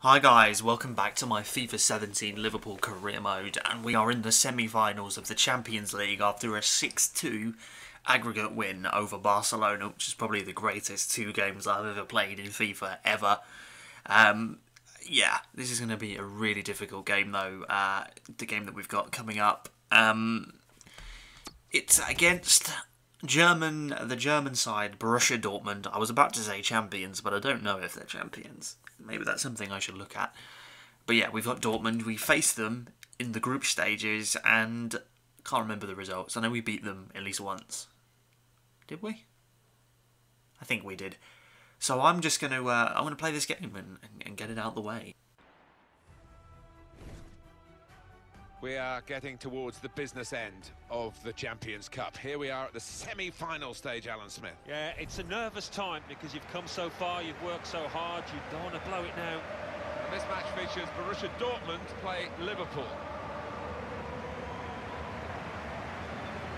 Hi guys, welcome back to my FIFA 17 Liverpool career mode, and we are in the semi-finals of the Champions League after a 6-2 aggregate win over Barcelona, which is probably the greatest two games I've ever played in FIFA ever. Yeah, this is going to be a really difficult game though, the game that we've got coming up. It's against the German side, Borussia Dortmund. I was about to say champions, but I don't know if they're champions. Maybe that's something I should look at. But yeah, we've got Dortmund. We faced them in the group stages, and can't remember the results. I know we beat them at least once. Did we? I think we did. So I'm just going to I'm going to play this game and get it out of the way. We are getting towards the business end of the Champions Cup. Here we are at the semi-final stage, Alan Smith. Yeah, it's a nervous time because you've come so far, you've worked so hard, you don't want to blow it now. And this match features Borussia Dortmund play Liverpool.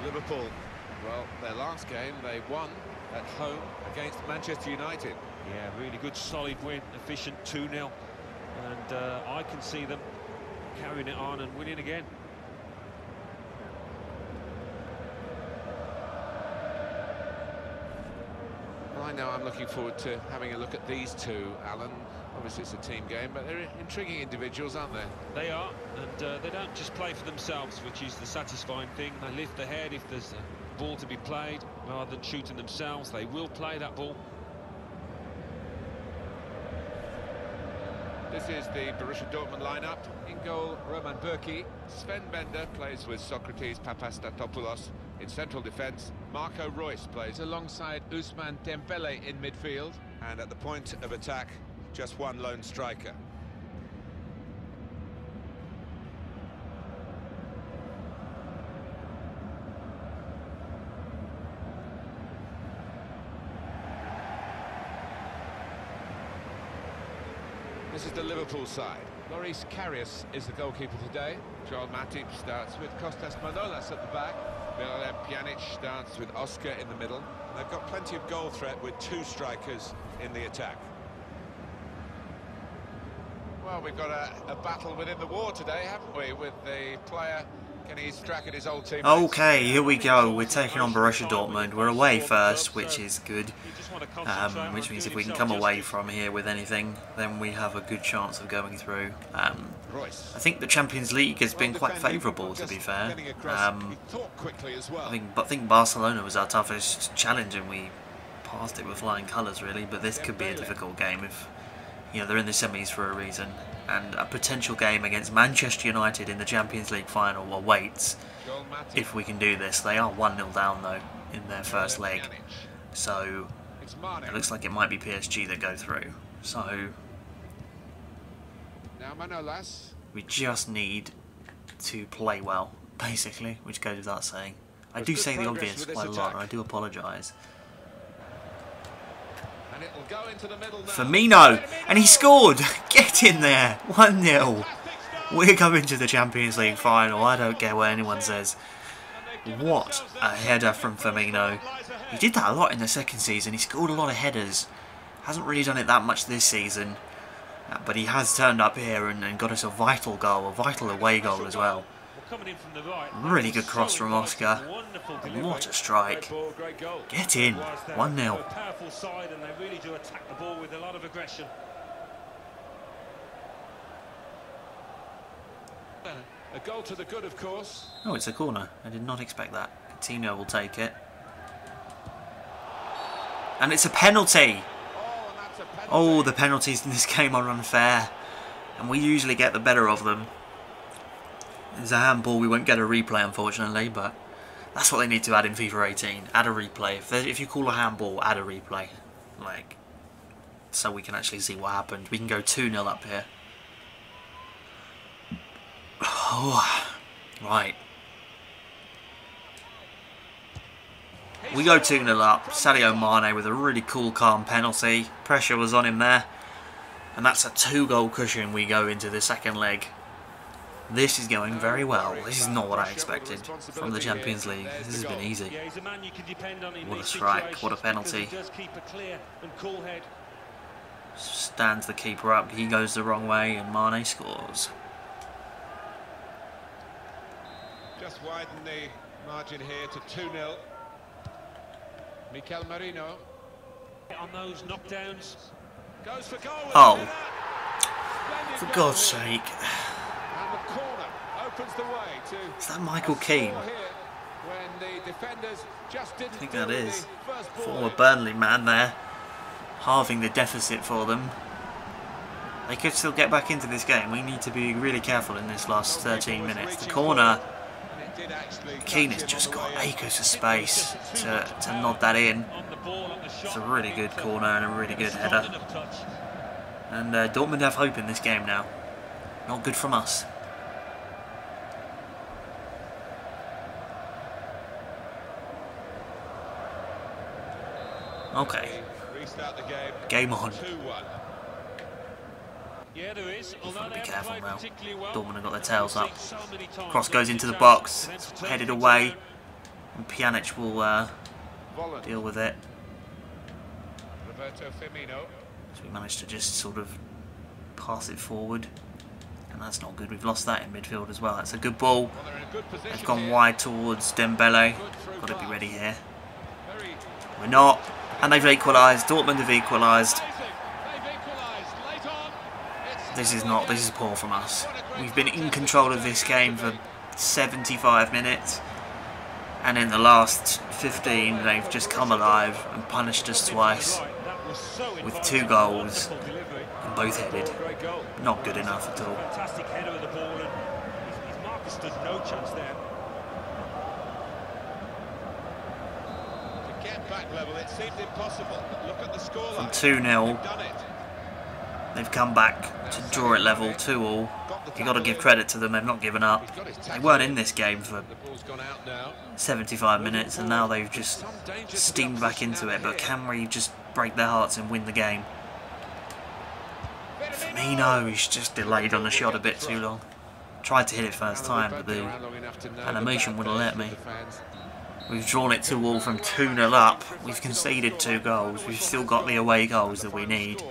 Liverpool, well, their last game they won at home against Manchester United. Yeah, really good, solid win, efficient 2-0. And I can see them carrying it on and winning again. Well, I know I'm looking forward to having a look at these two, Alan. Obviously it's a team game, but they're intriguing individuals, aren't they? They are, and they don't just play for themselves, which is the satisfying thing. They lift the head if there's a ball to be played, rather than shooting themselves. They will play that ball. This is the Borussia Dortmund lineup. In goal, Roman Bürki. Sven Bender plays with Socrates Papastatopoulos. In central defence, Marco Reus plays alongside Ousmane Dembele in midfield. And at the point of attack, just one lone striker. This is the Liverpool side. Loris Karius is the goalkeeper today. Joel Matip starts with Kostas Manolas at the back. Miralem Pjanic starts with Oscar in the middle. They've got plenty of goal threat with two strikers in the attack. Well, we've got a battle within the war today, haven't we? With the player getting his track at his old team. Okay, here we go. We're taking on Borussia Dortmund. We're away first, which is good. Which means if we can come away from here with anything, then we have a good chance of going through. I think the Champions League has been quite favourable, to be fair. I think Barcelona was our toughest challenge, and we passed it with flying colours, really. But this could be a difficult game if they're in the semis for a reason. And a potential game against Manchester United in the Champions League final awaits if we can do this. They are 1-0 down though in their first leg, so it looks like it might be PSG that go through. So we just need to play well, basically, which goes without saying. I do say the obvious quite a lot, and I do apologise. Firmino, and he scored! Get in there! 1-0. We're coming to the Champions League final. I don't care what anyone says. What a header from Firmino. He did that a lot in the second season. He scored a lot of headers. Hasn't really done it that much this season. But he has turned up here and got us a vital goal, a vital away goal as well. Really good cross from Oscar. And what a strike. Get in. 1-0. Powerful side, and they really do attack the ball with a lot of aggression. A goal to the good, of course. Oh, it's a corner. I did not expect that. Coutinho will take it. And it's a penalty. Oh, the penalties in this game are unfair. And we usually get the better of them. There's a handball. We won't get a replay, unfortunately, but that's what they need to add in FIFA 18. Add a replay. If you call a handball, add a replay. So we can actually see what happened. We can go 2-0 up here. Oh, right. We go 2-0 up. Sadio Mane with a really cool, calm penalty. Pressure was on him there. And that's a 2-goal cushion. We go into the second leg. This is going very well. This is not what I expected from the Champions League. This has been easy. What a strike, what a penalty. Stands the keeper up. He goes the wrong way, and Mane scores. Just widen the margin here to 2-0. Mikel Merino On those knockdowns. goes for goal. Oh, for God's sake. And the corner opens the way to Is that Michael Keane? when the defenders just didn't I think do that the is. first ball Former in. Burnley man there. Halving the deficit for them. They could still get back into this game. We need to be really careful in this last 13 minutes. The corner, And it did actually Keane cut has him just on the got way in. acres of space to nod that in. On the ball, on the shot. It's a really good corner and a really good Strong header. enough touch. And Dortmund have hope in this game now. Not good from us. Okay, Restart the game. game on. 2-1. Yeah, there is. We've got to Although be they careful haven't now. played particularly well. Dortmund have got their tails up. We've seen so many times Cross goes into the chance box. for them to It's turn headed things away. around. And Pjanic will Volland. deal with it. Roberto Firmino. So we managed to just sort of pass it forward. And that's not good. We've lost that in midfield as well. That's a good ball. Well, they're in a good position. They've gone here. wide towards Dembele. Good through Got to be pass. ready here. Very We're not. And they've equalised. Dortmund have equalised. amazing. They've equalised late on. It's This is still not. a This is game. poor from us. What a great We've been in contest control it's of this turned game out to for be. 75 minutes. And in the last 15, they've just come alive and punished us twice. That was so With inviting. 2 goals. Wonderful delivery. And both headed. Great goal. Not good enough at all. Fantastic header of the ball, and his marker stood no chance there. To get back level, it seemed impossible. But look at the scoreline. From 2-0, They've done it. they've come back to draw it level 2-all. You've got to give credit to them. They've not given up. He's got his They tackle weren't in this game for The ball's gone out now. 75 minutes, and now they've just Some danger to the steamed back opposition into now it. But here. can we just break their hearts and win the game? Firmino, he's just delayed on the shot a bit too long. Tried to hit it first time, but the animation wouldn't let me. We've drawn it 2-all from 2-0 up. We've conceded 2 goals. We've still got the away goals that we need.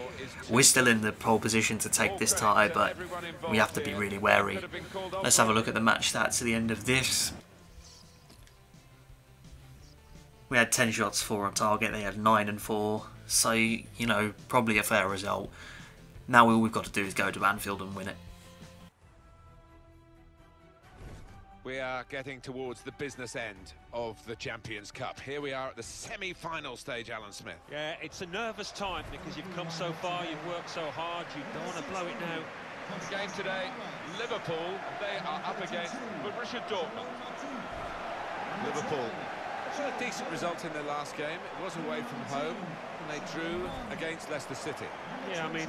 We're still in the pole position to take this tie, but we have to be really wary. Let's have a look at the match stats at the end of this. We had 10 shots, 4 on target. They had 9 and 4. So, you know, probably a fair result. Now all we've got to do is go to Anfield and win it. We are getting towards the business end of the Champions Cup. Here we are at the semi-final stage, Alan Smith. Yeah, it's a nervous time because you've come so far, you've worked so hard, you don't want to blow it now. The game today, Liverpool, they are up against Borussia Dortmund. Liverpool got a decent result in their last game. It was away from home, and they drew against Leicester City. Yeah, I mean,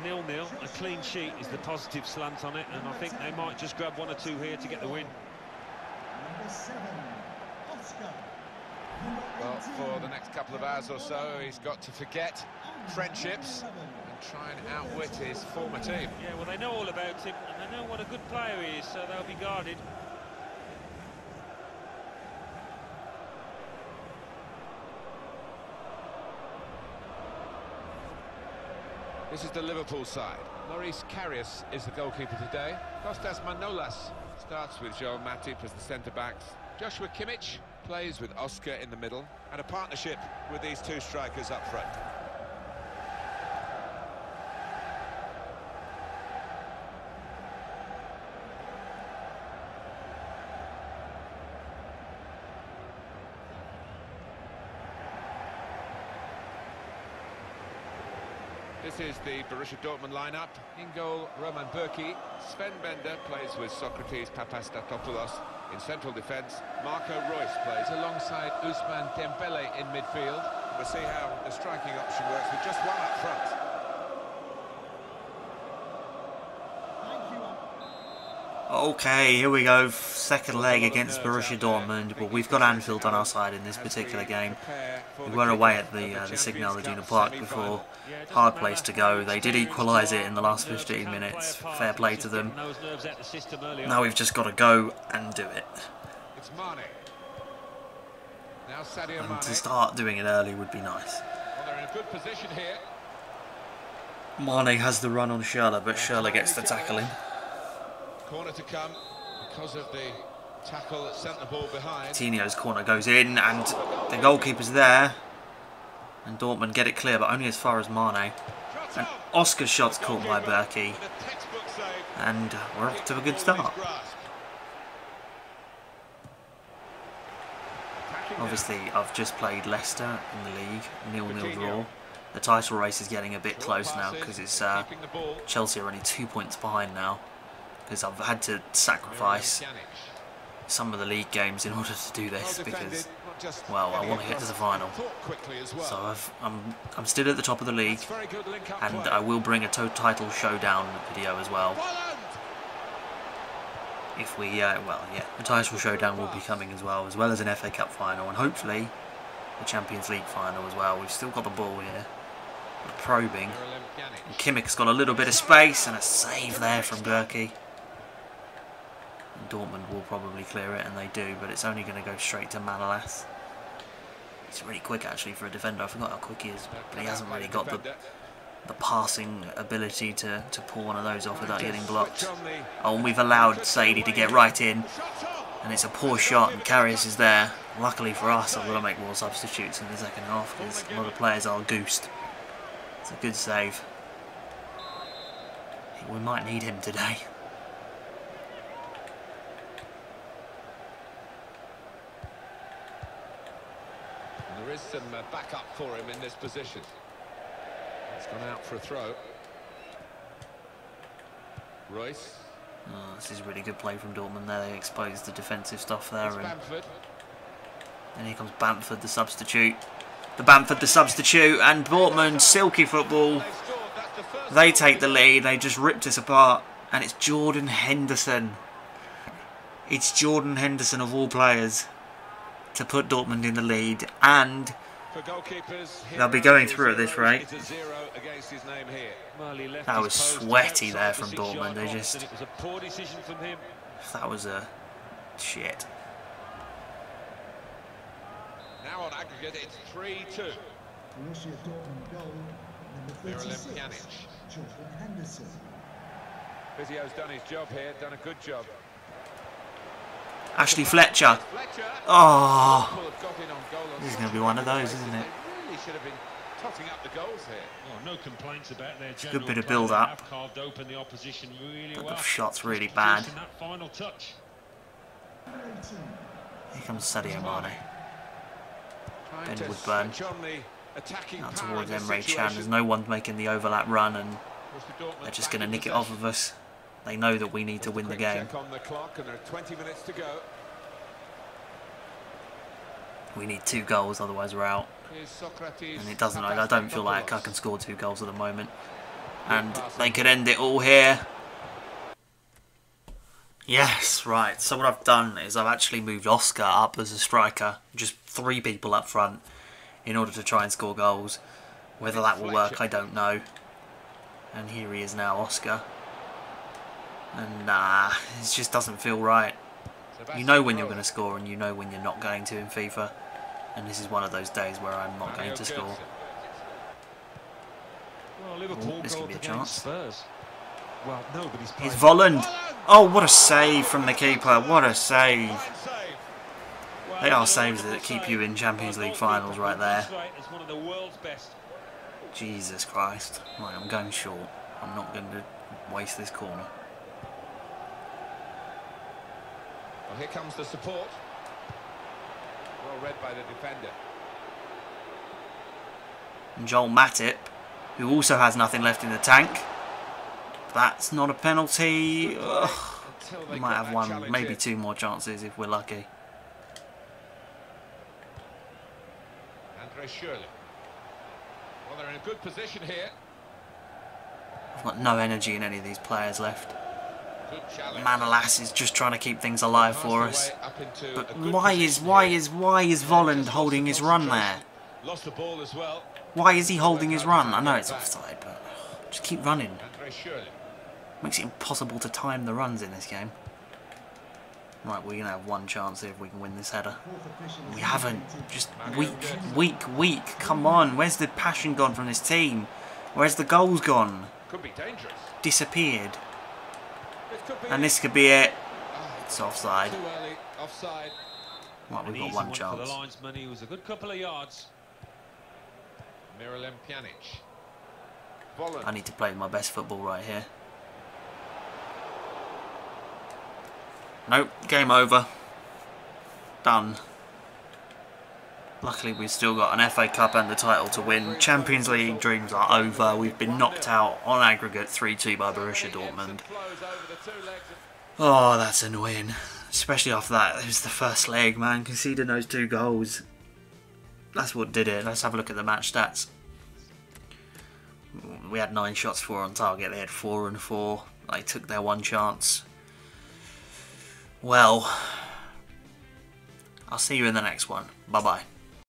0-0, a clean sheet is the positive slant on it, and I think they might just grab 1 or 2 here to get the win. Well, for the next couple of hours or so, he's got to forget friendships and try and outwit his former team. Yeah, well, they know all about him, and they know what a good player he is, so they'll be guarded. This is the Liverpool side. Maurice Karius is the goalkeeper today. Kostas Manolas starts with Joel Matip as the centre-backs. Joshua Kimmich plays with Oscar in the middle, and a partnership with these 2 strikers up front. This is the Borussia Dortmund lineup. In goal, Roman Burki. Sven Bender plays with Socrates Papastatopoulos. In central defence, Marco Reus plays alongside Ousmane Dembele in midfield. We'll see how the striking option works with just 1 up front. Okay, here we go. Second leg against Borussia Dortmund. But we've got Anfield on our side in this particular game. We were away at the Signal Iduna Park before. Hard place to go. They did equalise it in the last 15 minutes. Fair play to them. Now we've just got to go and do it. It's Mane. Now Sadio Mane. And to start doing it early would be nice. Well, they're in a good position here. Mane has the run on Schürrle, but Schürrle gets the tackle in. Corner to come because of the tackle that sent the ball behind. Coutinho's corner goes in, and the goalkeeper's there. And Dortmund get it clear, but only as far as Mane. And Oscar's shot's caught by Berkey. And we're off to a good start. Obviously, I've just played Leicester in the league, 0-0 draw. The title race is getting a bit close now because it's Chelsea are only 2 points behind now. Because I've had to sacrifice some of the league games in order to do this because, well, I want to get to the final. So I'm still at the top of the league, and I will bring a title showdown video as well. If we, well, yeah, the title showdown will be coming as well as an FA Cup final, and hopefully the Champions League final as well. We've still got the ball here. We're probing. And Kimmich's got a little bit of space, and a save there from Berkey. And Dortmund will probably clear it, and they do, but it's only going to go straight to Manolas. He's really quick actually for a defender. I forgot how quick he is, but he hasn't really got the passing ability to pull one of those off without getting blocked. Oh, and we've allowed Sadie to get right in, and it's a poor shot, and Karius is there. Luckily for us, I've got to make more substitutes in the second half because a lot of players are goosed. It's a good save. We might need him today. And there is some backup for him in this position. It's gone out for a throw. Royce. Oh, this is really good play from Dortmund there. They exposed the defensive stuff there. And here comes Bamford, the substitute. The substitute, and Dortmund, silky football. They take the lead. They just ripped us apart. And it's Jordan Henderson. It's Jordan Henderson of all players to put Dortmund in the lead. And they'll be going through at this rate. That was sweaty there from Dortmund. They just... That was a... shit. Now on aggregate, it's 3-2. Vizio's done his job here, done a good job. Ashley Fletcher. Oh, this is going to be one of those, isn't it? No complaints about their it's a good bit of build-up. But the shot's really bad. Here comes Sadio Mane. Ben Woodburn. Out towards Emre Can. There's no one making the overlap run, and they're just going to nick it off of us. They know that we need to win the game. We need 2 goals, otherwise we're out. And it doesn't. I don't feel like I can score 2 goals at the moment. And they could end it all here. Yes, right. So what I've done is I've actually moved Oscar up as a striker. Just 3 people up front in order to try and score goals. Whether that will work, I don't know. And here he is now, Oscar. And it just doesn't feel right. You know when you're going to score and you know when you're not going to in FIFA. And this is one of those days where I'm not going to score. Oh, this could be a chance. It's Volland. Oh, what a save from the keeper. What a save. They are saves that keep you in Champions League finals right there. Jesus Christ. Right, I'm going short. I'm not going to waste this corner. Well, here comes the support. Well read by the defender. And Joel Matip, who also has nothing left in the tank. That's not a penalty. Ugh. We might have 1, maybe 2 more chances if we're lucky. Andre Schürrle. Well, they're in a good position here. I've got no energy in any of these players left. Manolas is just trying to keep things alive for us. But why is Volland holding his run there? Lost the ball as well. Why is he holding his run? I know it's offside, but just keep running. Makes it impossible to time the runs in this game. Right, we're going to have 1 chance here if we can win this header. We haven't. Just weak. Come on, where's the passion gone from this team? Where's the goals gone? Could be dangerous. Disappeared. This could be And this could be it. It's offside. too early. Offside. Well, we've An got easy one for the chance. linesman. He was a good couple of yards. Miralem Pjanic. Volland. I need to play my best football right here. Nope, game over. Done. Luckily we've still got an FA Cup and the title to win. Champions League dreams are over. We've been knocked out on aggregate 3-2 by Borussia Dortmund. Oh, that's annoying. Especially after that. It was the first leg, man. Conceding those 2 goals. That's what did it. Let's have a look at the match stats. We had 9 shots, 4 on target. They had 4 and 4. They took their 1 chance. Well, I'll see you in the next one. Bye-bye.